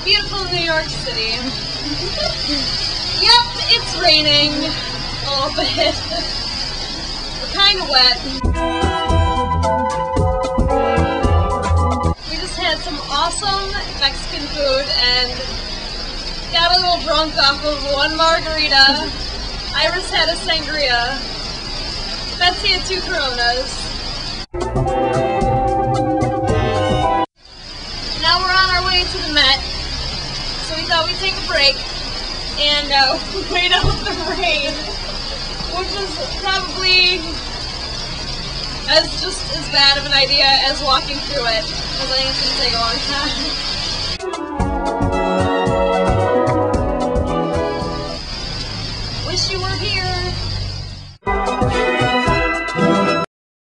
beautiful New York City. Yep, it's raining a little bit. We're kind of wet. We just had some awesome Mexican food and got a little drunk off of one margarita. Iris had a sangria. Betsy had 2 Coronas. Now we're on our way to the Met, so we thought we'd take a break and wait out the rain, which is probably just as bad of an idea as walking through it, because I think it's going to take a long time.